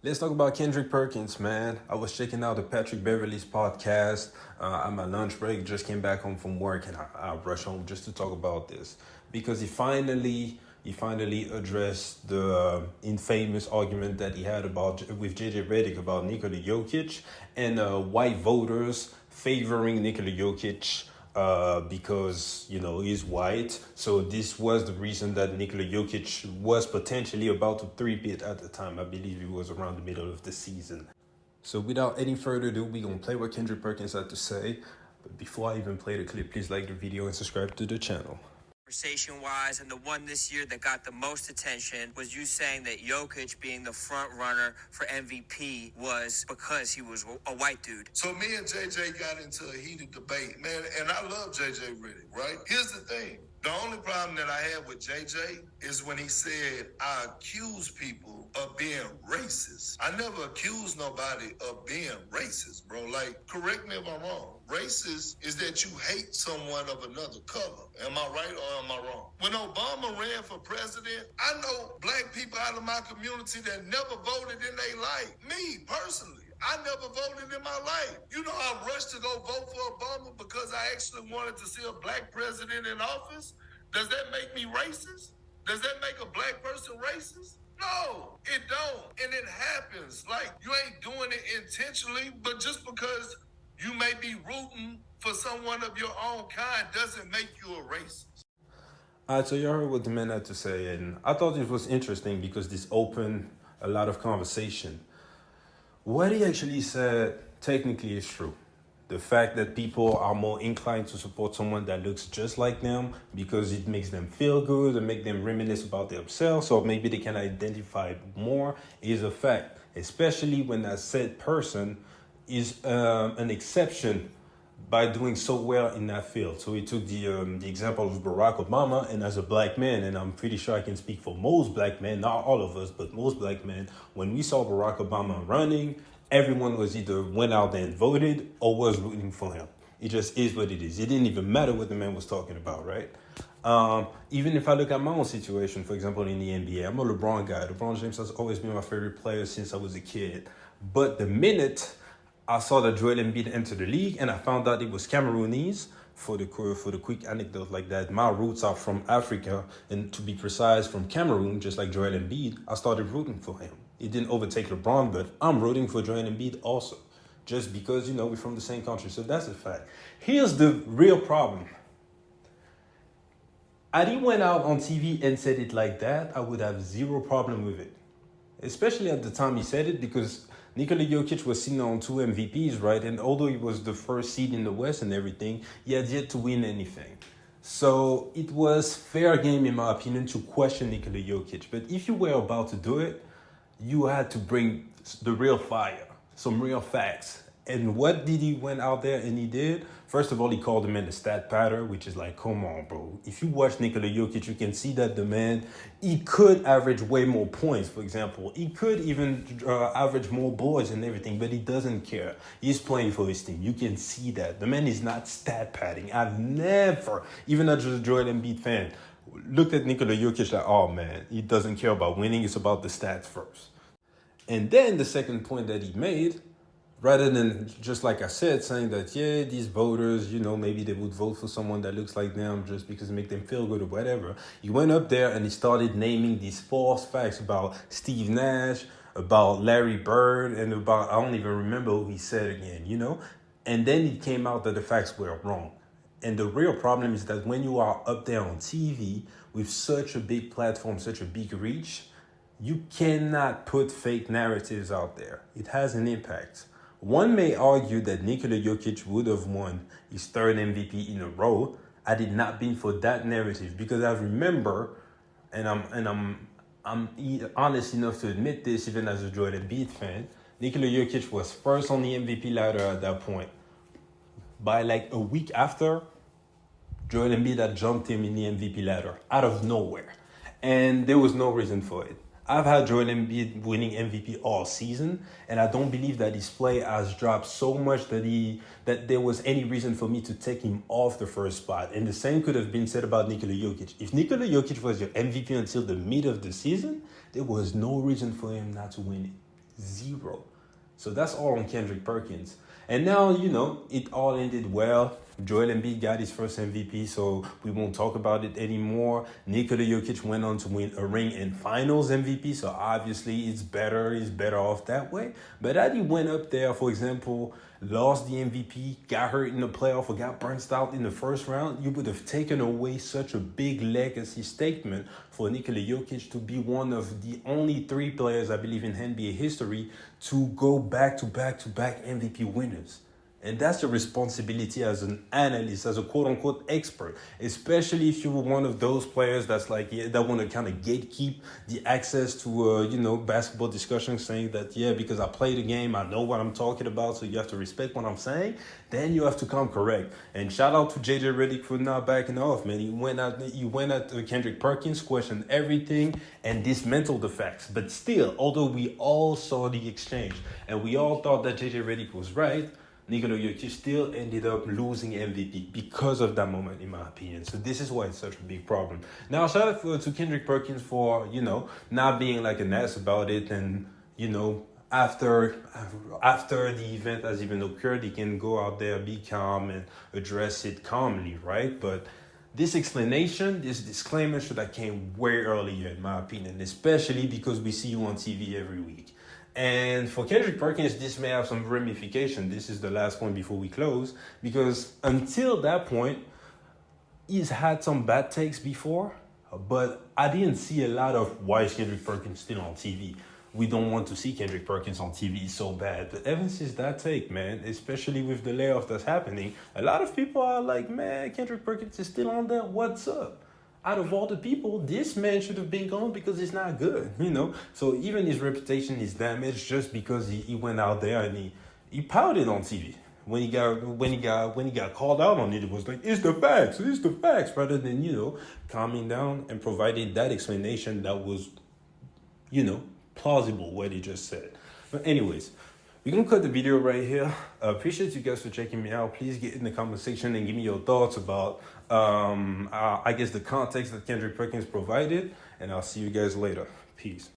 Let's talk about Kendrick Perkins, man. I was checking out the Patrick Beverly's podcast at my lunch break. Just came back home from work, and I rushed home just to talk about this because he finally addressed the infamous argument that he had about with JJ Redick about Nikola Jokic and white voters favoring Nikola Jokic because he's white. So this was the reason that Nikola Jokic was potentially about to three-peat at the time. I believe it was around the middle of the season. So without any further ado, we're gonna play what Kendrick Perkins had to say. But before I even play the clip, please like the video and subscribe to the channel. Conversation wise, and the one this year that got the most attention was you saying that Jokic being the front runner for MVP was because he was a white dude. So me and JJ got into a heated debate, man, and I love JJ Redick, right? Here's the thing. The only problem that I had with JJ is when he said, I accuse people of being racist. I never accused nobody of being racist, bro. Like, correct me if I'm wrong. Racist is that you hate someone of another color. Am I right or am I wrong? When Obama ran for president, I know black people out of my community that never voted in their life. Me, personally. I never voted in my life. You know, I rushed to go vote for Obama because I actually wanted to see a black president in office. Does that make me racist? Does that make a black person racist? No, it don't. And it happens. Like, you ain't doing it intentionally, but just because you may be rooting for someone of your own kind doesn't make you a racist. Alright, so you heard what the man had to say, and I thought it was interesting because this opened a lot of conversation. What he actually said technically is true. The fact that people are more inclined to support someone that looks just like them because it makes them feel good and make them reminisce about themselves, or maybe they can identify more, is a fact. Especially when that said person is an exception by doing so well in that field. So he took the example of Barack Obama, and as a black man, and I'm pretty sure I can speak for most black men, not all of us, but most black men, when we saw Barack Obama running, everyone was either went out there and voted or was rooting for him. It just is what it is. It didn't even matter what the man was talking about, right? Even if I look at my own situation, for example, in the NBA, I'm a LeBron guy. LeBron James has always been my favorite player since I was a kid. But the minute I saw that Joel Embiid enter the league, and I found out it was Cameroonese. For the quick anecdote like that, my roots are from Africa, and to be precise, from Cameroon, just like Joel Embiid. I started rooting for him. It didn't overtake LeBron, but I'm rooting for Joel Embiid also, just because we're from the same country. So that's a fact. Here's the real problem. Had he went out on TV and said it like that, I would have zero problem with it, especially at the time he said it, because Nikola Jokic was sitting on 2 MVPs, right? And although he was the first seed in the West and everything, he had yet to win anything. So it was fair game, in my opinion, to question Nikola Jokic. But if you were about to do it, you had to bring the real fire, some real facts. And what did he went out there and he did? First of all, he called the man a stat patter, which is like, come on, bro. If you watch Nikola Jokic, you can see that the man, he could average way more points, for example. He could even average more boards and everything, but he doesn't care. He's playing for his team. You can see that. The man is not stat padding. I've never, even as a Joel Embiid fan, looked at Nikola Jokic like, oh man, he doesn't care about winning. It's about the stats first. And then the second point that he made, rather than just like I said, saying that, yeah, these voters, maybe they would vote for someone that looks like them just because it makes them feel good or whatever. He went up there and he started naming these false facts about Steve Nash, about Larry Bird, and about, I don't even remember who he said again, And then it came out that the facts were wrong. And the real problem is that when you are up there on TV with such a big platform, such a big reach, you cannot put fake narratives out there. It has an impact. One may argue that Nikola Jokic would have won his third MVP in a row had it not been for that narrative. Because I remember, and I'm honest enough to admit this, even as a Joel Embiid fan, Nikola Jokic was first on the MVP ladder at that point. By like a week after, Joel Embiid had jumped him in the MVP ladder out of nowhere, and there was no reason for it. I've had Joel Embiid winning MVP all season, and I don't believe that his play has dropped so much that there was any reason for me to take him off the first spot. And the same could have been said about Nikola Jokic. If Nikola Jokic was your MVP until the mid of the season, there was no reason for him not to win it. Zero. So that's all on Kendrick Perkins. And now, you know, it all ended well. Joel Embiid got his first MVP, so we won't talk about it anymore. Nikola Jokic went on to win a ring and finals MVP, so obviously it's better. He's better off that way. But had he went up there, for example, lost the MVP, got hurt in the playoff, or got burnt out in the first round, you would have taken away such a big legacy statement for Nikola Jokic to be one of the only 3 players, I believe, in NBA history to go back to back to back MVP winners. And that's your responsibility as an analyst, as a quote-unquote expert, especially if you're one of those players that's like, yeah, that want to kind of gatekeep the access to, basketball discussions, saying that, yeah, because I play the game, I know what I'm talking about, so you have to respect what I'm saying. Then you have to come correct. And shout out to JJ Redick for not backing off, man. He went at Kendrick Perkins, questioned everything, and dismantled the facts. But still, although we all saw the exchange, and we all thought that JJ Redick was right, Nikola Jokic still ended up losing MVP because of that moment, in my opinion. So this is why it's such a big problem. Now, shout out to Kendrick Perkins for, not being like an ass about it. And, after the event has even occurred, he can go out there, be calm, and address it calmly, right? But this explanation, this disclaimer should have came way earlier, in my opinion, especially because we see you on TV every week. And for Kendrick Perkins, this may have some ramification. This is the last point before we close, because until that point, he's had some bad takes before, but I didn't see a lot of why is Kendrick Perkins still on TV. We don't want to see Kendrick Perkins on TV so bad. But ever since that take, man, especially with the layoff that's happening, a lot of people are like, man, Kendrick Perkins is still on there. What's up? Out of all the people, this man should have been gone because he's not good, So even his reputation is damaged just because he went out there and he pouted on TV. When he got called out on it, it was like, it's the facts, rather than, calming down and providing that explanation that was, plausible what he just said. But anyways, we're going to cut the video right here. Appreciate you guys for checking me out. Please get in the comment section and give me your thoughts about, the context that Kendrick Perkins provided. And I'll see you guys later. Peace.